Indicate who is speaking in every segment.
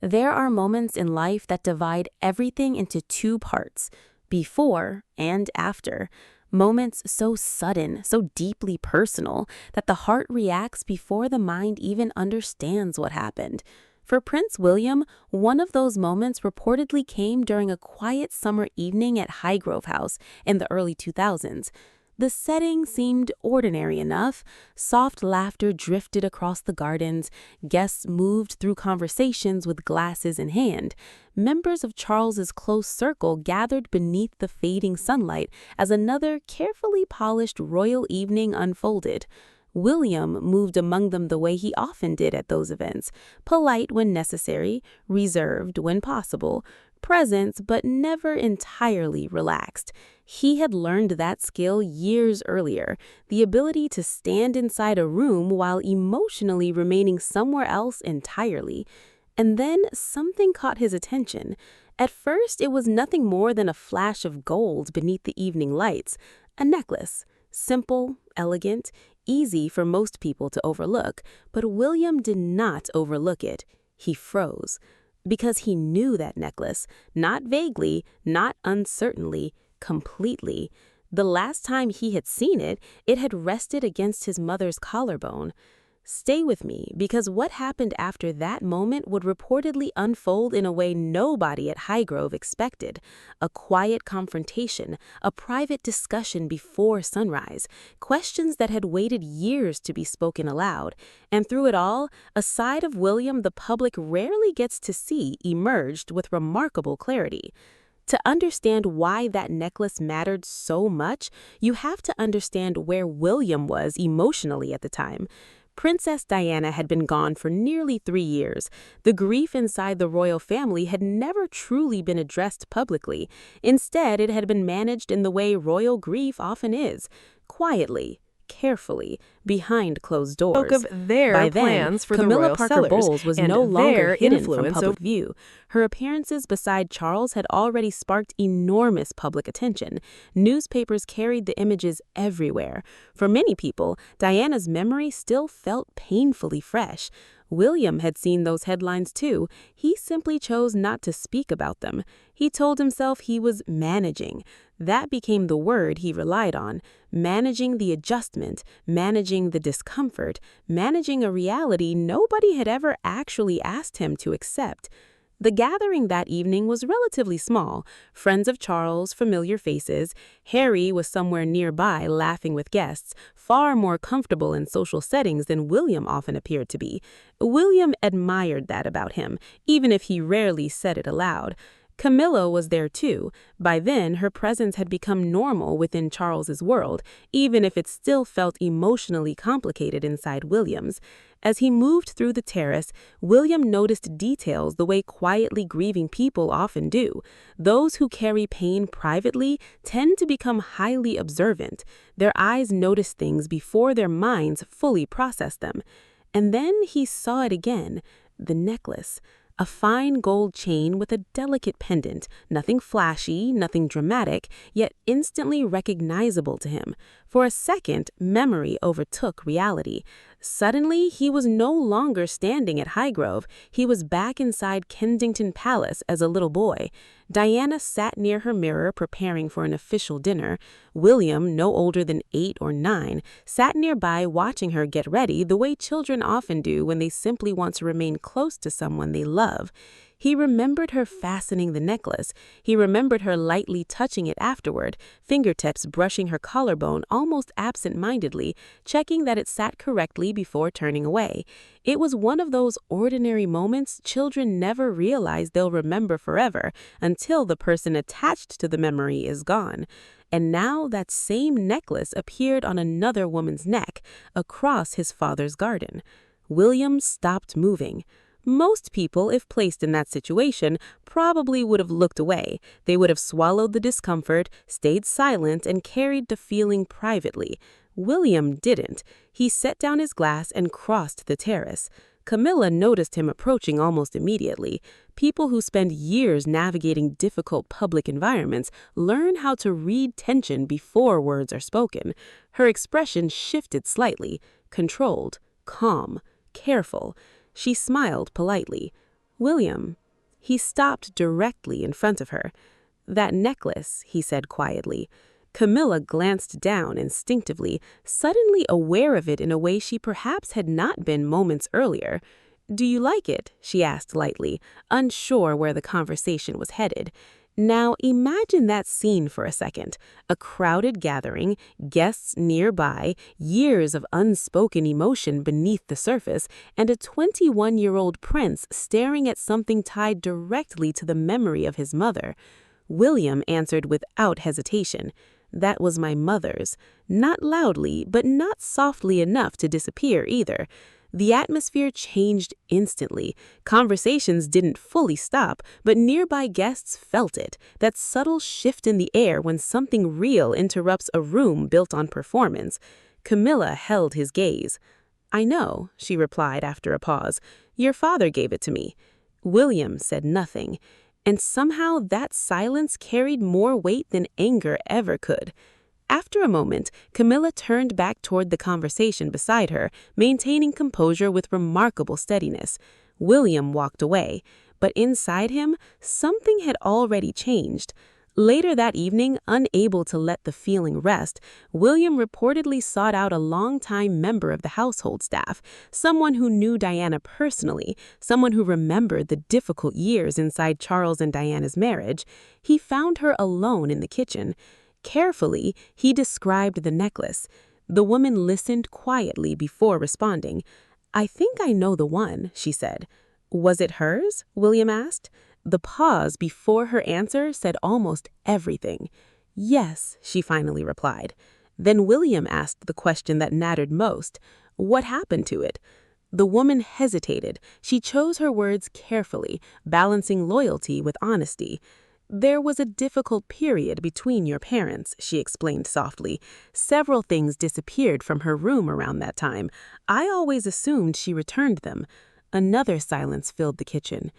Speaker 1: There are moments in life that divide everything into two parts, before and after. Moments so sudden, so deeply personal, that the heart reacts before the mind even understands what happened. For Prince William, one of those moments reportedly came during a quiet summer evening at Highgrove House in the early 2000s. The setting seemed ordinary enough. Soft laughter drifted across the gardens. Guests moved through conversations with glasses in hand. Members of Charles's close circle gathered beneath the fading sunlight as another carefully polished royal evening unfolded. William moved among them the way he often did at those events, polite when necessary, reserved when possible, present but never entirely relaxed. He had learned that skill years earlier, the ability to stand inside a room while emotionally remaining somewhere else entirely. And then something caught his attention. At first, it was nothing more than a flash of gold beneath the evening lights, a necklace. Simple, elegant, easy for most people to overlook, but William did not overlook it. He froze. Because he knew that necklace, not vaguely, not uncertainly, completely. The last time he had seen it, it had rested against his mother's collarbone. Stay with me, because what happened after that moment would reportedly unfold in a way nobody at Highgrove expected. A quiet confrontation, a private discussion before sunrise, questions that had waited years to be spoken aloud. And through it all, a side of William the public rarely gets to see emerged with remarkable clarity. To understand why that necklace mattered so much, you have to understand where William was emotionally at the time. Princess Diana had been gone for nearly 3 years. The grief inside the royal family had never truly been addressed publicly. Instead, it had been managed in the way royal grief often is, quietly, carefully, behind closed doors.
Speaker 2: Spoke of their
Speaker 1: By then,
Speaker 2: plans for the
Speaker 1: Camilla
Speaker 2: royal
Speaker 1: Parker
Speaker 2: cellars
Speaker 1: Bowles was
Speaker 2: and
Speaker 1: no longer
Speaker 2: their
Speaker 1: hidden from
Speaker 2: influence
Speaker 1: public view. Her appearances beside Charles had already sparked enormous public attention. Newspapers carried the images everywhere. For many people, Diana's memory still felt painfully fresh. William had seen those headlines too. He simply chose not to speak about them. He told himself he was managing. That became the word he relied on. Managing the adjustment, managing the discomfort, managing a reality nobody had ever actually asked him to accept. The gathering that evening was relatively small. Friends of Charles, familiar faces. Harry was somewhere nearby laughing with guests, far more comfortable in social settings than William often appeared to be. William admired that about him, even if he rarely said it aloud. Camilla was there too. By then, her presence had become normal within Charles's world, even if it still felt emotionally complicated inside William's. As he moved through the terrace, William noticed details the way quietly grieving people often do. Those who carry pain privately tend to become highly observant. Their eyes notice things before their minds fully process them. And then he saw it again, the necklace. A fine gold chain with a delicate pendant, nothing flashy, nothing dramatic, yet instantly recognizable to him. For a second, memory overtook reality. Suddenly, he was no longer standing at Highgrove. He was back inside Kensington Palace as a little boy. Diana sat near her mirror preparing for an official dinner. William, no older than 8 or 9, sat nearby watching her get ready the way children often do when they simply want to remain close to someone they love. He remembered her fastening the necklace. He remembered her lightly touching it afterward, fingertips brushing her collarbone almost absent-mindedly, checking that it sat correctly before turning away. It was one of those ordinary moments children never realize they'll remember forever until the person attached to the memory is gone. And now that same necklace appeared on another woman's neck, across his father's garden. William stopped moving. Most people, if placed in that situation, probably would have looked away. They would have swallowed the discomfort, stayed silent, and carried the feeling privately. William didn't. He set down his glass and crossed the terrace. Camilla noticed him approaching almost immediately. People who spend years navigating difficult public environments learn how to read tension before words are spoken. Her expression shifted slightly, controlled, calm, careful. She smiled politely. "William." He stopped directly in front of her. "That necklace," he said quietly. Camilla glanced down instinctively, suddenly aware of it in a way she perhaps had not been moments earlier. "Do you like it?" she asked lightly, unsure where the conversation was headed. Now imagine that scene for a second. A crowded gathering, guests nearby, years of unspoken emotion beneath the surface, and a 21-year-old prince staring at something tied directly to the memory of his mother. William answered without hesitation. "That was my mother's." Not loudly, but not softly enough to disappear either. The atmosphere changed instantly. Conversations didn't fully stop, but nearby guests felt it, that subtle shift in the air when something real interrupts a room built on performance. Camilla held his gaze. "I know," she replied after a pause. "Your father gave it to me." William said nothing. And somehow that silence carried more weight than anger ever could. After a moment, Camilla turned back toward the conversation beside her, maintaining composure with remarkable steadiness. William walked away, but inside him, something had already changed. Later that evening, unable to let the feeling rest, William reportedly sought out a longtime member of the household staff, someone who knew Diana personally, someone who remembered the difficult years inside Charles and Diana's marriage. He found her alone in the kitchen. Carefully, he described the necklace. The woman listened quietly before responding. "I think I know the one," she said. "Was it hers?" William asked. The pause before her answer said almost everything. "Yes," she finally replied. Then William asked the question that mattered most. "What happened to it?" The woman hesitated. She chose her words carefully, balancing loyalty with honesty. "There was a difficult period between your parents," she explained softly. "Several things disappeared from her room around that time. I always assumed she returned them." Another silence filled the kitchen.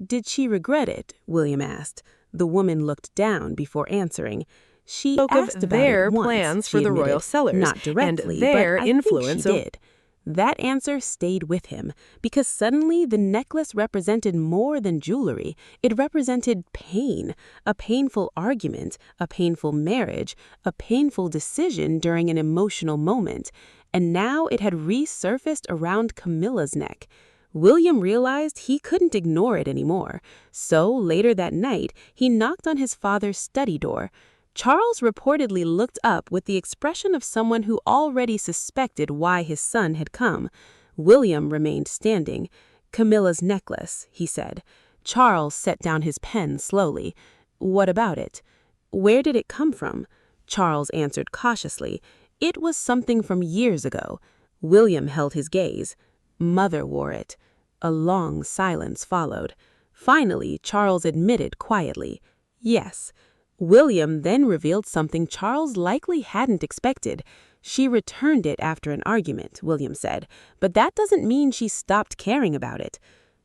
Speaker 1: "Did she regret it?" William asked. The woman looked down before answering. "She
Speaker 2: spoke
Speaker 1: asked
Speaker 2: of
Speaker 1: about
Speaker 2: their
Speaker 1: it once,"
Speaker 2: plans
Speaker 1: she
Speaker 2: for the
Speaker 1: admitted.
Speaker 2: royal cellars
Speaker 1: Not directly,
Speaker 2: and their
Speaker 1: but I
Speaker 2: influence
Speaker 1: think she did. That answer stayed with him, because suddenly the necklace represented more than jewelry. It represented pain, a painful argument, a painful marriage, a painful decision during an emotional moment. And now it had resurfaced around Camilla's neck. William realized he couldn't ignore it anymore. So, later that night, he knocked on his father's study door. Charles reportedly looked up with the expression of someone who already suspected why his son had come. William remained standing. "Camilla's necklace," he said. Charles set down his pen slowly. "What about it?" "Where did it come from?" Charles answered cautiously. "It was something from years ago." William held his gaze. "Mother wore it." A long silence followed. Finally, Charles admitted quietly, "Yes." William then revealed something Charles likely hadn't expected. "She returned it after an argument," William said, "but that doesn't mean she stopped caring about it."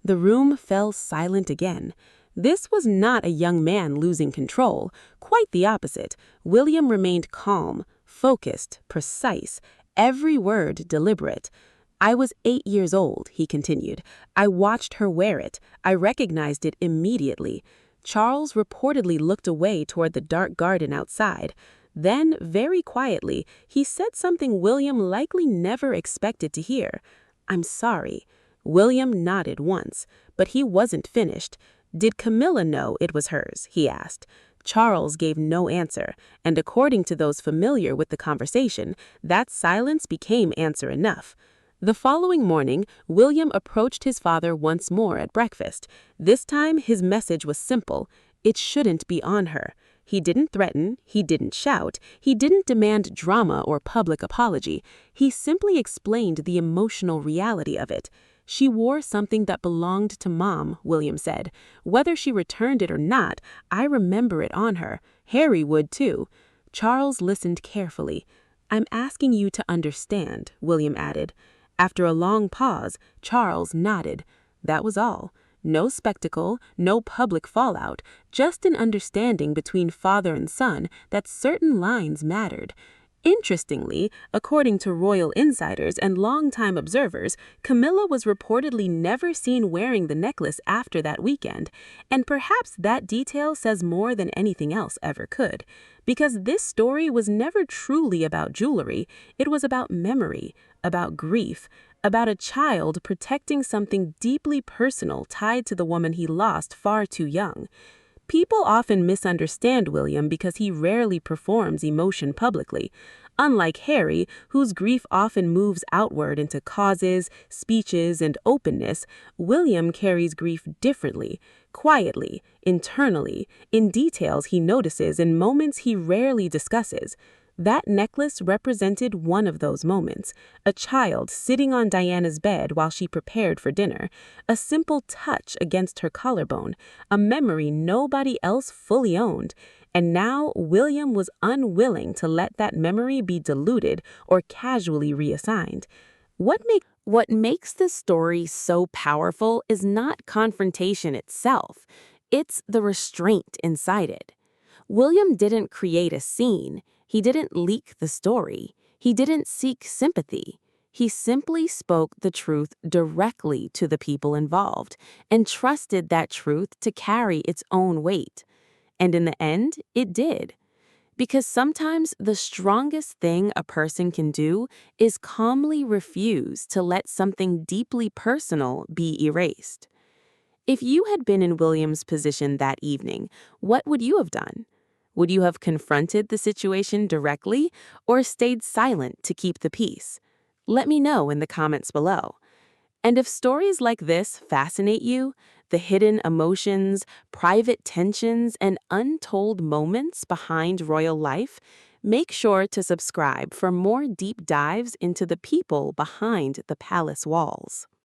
Speaker 1: The room fell silent again. This was not a young man losing control. Quite the opposite. William remained calm, focused, precise, every word deliberate. "I was 8 years old," he continued. "I watched her wear it. I recognized it immediately." Charles reportedly looked away toward the dark garden outside. Then, very quietly, he said something William likely never expected to hear. "I'm sorry." William nodded once, but he wasn't finished. "Did Camilla know it was hers?" he asked. Charles gave no answer, and according to those familiar with the conversation, that silence became answer enough. The following morning, William approached his father once more at breakfast. This time, his message was simple. It shouldn't be on her. He didn't threaten, he didn't shout, he didn't demand drama or public apology. He simply explained the emotional reality of it. "She wore something that belonged to Mom," William said. "Whether she returned it or not, I remember it on her. Harry would too." Charles listened carefully. "I'm asking you to understand," William added. After a long pause, Charles nodded. That was all. No spectacle, no public fallout, just an understanding between father and son that certain lines mattered. Interestingly, according to royal insiders and longtime observers, Camilla was reportedly never seen wearing the necklace after that weekend, and perhaps that detail says more than anything else ever could. Because this story was never truly about jewelry, it was about memory, about grief, about a child protecting something deeply personal tied to the woman he lost far too young. People often misunderstand William because he rarely performs emotion publicly. Unlike Harry, whose grief often moves outward into causes, speeches, and openness, William carries grief differently, quietly, internally, in details he notices and moments he rarely discusses. That necklace represented one of those moments, a child sitting on Diana's bed while she prepared for dinner, a simple touch against her collarbone, a memory nobody else fully owned. And now William was unwilling to let that memory be diluted or casually reassigned. What makes this story so powerful is not confrontation itself, it's the restraint inside it. William didn't create a scene. He didn't leak the story. He didn't seek sympathy. He simply spoke the truth directly to the people involved and trusted that truth to carry its own weight. And in the end, it did. Because sometimes the strongest thing a person can do is calmly refuse to let something deeply personal be erased. If you had been in William's position that evening, what would you have done? Would you have confronted the situation directly or stayed silent to keep the peace? Let me know in the comments below. And if stories like this fascinate you, the hidden emotions, private tensions, and untold moments behind royal life, make sure to subscribe for more deep dives into the people behind the palace walls.